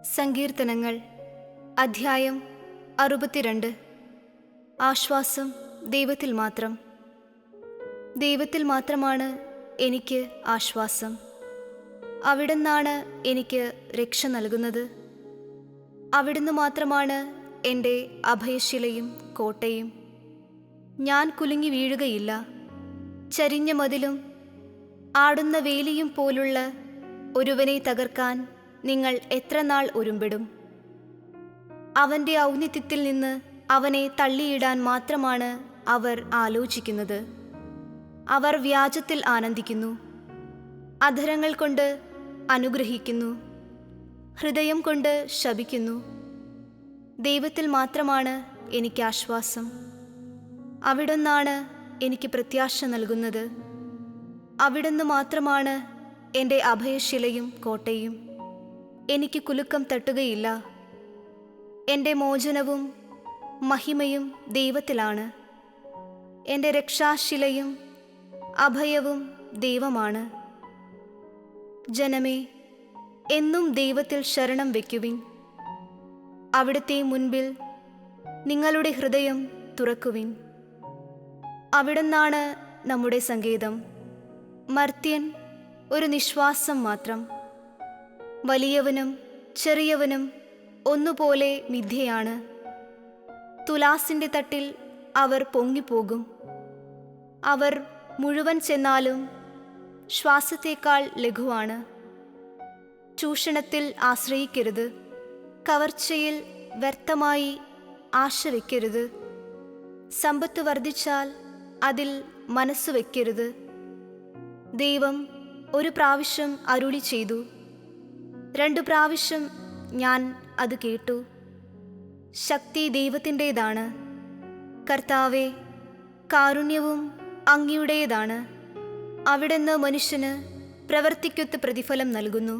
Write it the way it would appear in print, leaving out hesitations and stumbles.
സങ്കീർത്തനങ്ങൾ അധ്യായം 62. ആശ്വാസം ദൈവത്തിൽ മാത്രം. ദൈവത്തിൽ മാത്രമാണ് എനിക്ക് ആശ്വാസം. അവിടുന്നാണ് എനിക്ക് രക്ഷ നൽകുന്നത്. അവിടുന്ന് മാത്രമാണ് എൻ്റെ അഭയശിലയും കോട്ടയും. ഞാൻ കുലുങ്ങി വീഴുകയില്ല. ചരിഞ്ഞ മതിലും ആടുന്ന വേലിയും പോലുള്ള ഒരുവനെ തകർക്കാൻ നിങ്ങൾ എത്ര നാൾ ഒരുമ്പെടും? അവൻ്റെ ഔന്നത്യത്തിൽ നിന്ന് അവനെ തള്ളിയിടാൻ മാത്രമാണ് അവർ ആലോചിക്കുന്നത്. അവർ വ്യാജത്തിൽ ആനന്ദിക്കുന്നു, അധരങ്ങൾ കൊണ്ട് അനുഗ്രഹിക്കുന്നു, ഹൃദയം കൊണ്ട് ശപിക്കുന്നു. ദൈവത്തിൽ മാത്രമാണ് എനിക്ക് ആശ്വാസം. അവിടുന്നാണ് എനിക്ക് പ്രത്യാശ നൽകുന്നത്. അവിടുന്ന് മാത്രമാണ് എൻ്റെ അഭയശിലയും കോട്ടയും. എനിക്ക് കുലുക്കം തട്ടുകയില്ല. എൻ്റെ മോചനവും മഹിമയും ദൈവത്തിലാണ്. എൻ്റെ രക്ഷാശിലയും അഭയവും ദൈവമാണ്. ജനമേ, എന്നും ദൈവത്തിൽ ശരണം വയ്ക്കുവിൻ. അവിടുത്തെ മുൻപിൽ നിങ്ങളുടെ ഹൃദയം തുറക്കുവിൻ. അവിടുന്നാണ് നമ്മുടെ സങ്കേതം. മർത്യൻ ഒരു നിശ്വാസം മാത്രം. വലിയവനും ചെറിയവനും ഒന്നുപോലെ മിഥ്യയാണ്. തുലാസിൻ്റെ തട്ടിൽ അവർ പൊങ്ങിപ്പോകും. അവർ മുഴുവൻ ചെന്നാലും ശ്വാസത്തേക്കാൾ ലഘുവാണ്. ചൂഷണത്തിൽ ആശ്രയിക്കരുത്. കവർച്ചയിൽ വ്യർത്ഥമായി ആശ വയ്ക്കരുത്. സമ്പത്ത് വർദ്ധിച്ചാൽ അതിൽ മനസ്സ് വയ്ക്കരുത്. ദൈവം ഒരു പ്രാവശ്യം അരുളി ചെയ്തു, 2 പ്രാവശ്യം ഞാൻ അത് കേട്ടു. ശക്തി ദൈവത്തിൻ്റേതാണ്. കർത്താവേ, കാരുണ്യവും അങ്ങയുടേതാണ്. അവിടുന്ന് മനുഷ്യന് പ്രവൃത്തിക്കൊത്ത് പ്രതിഫലം നൽകുന്നു.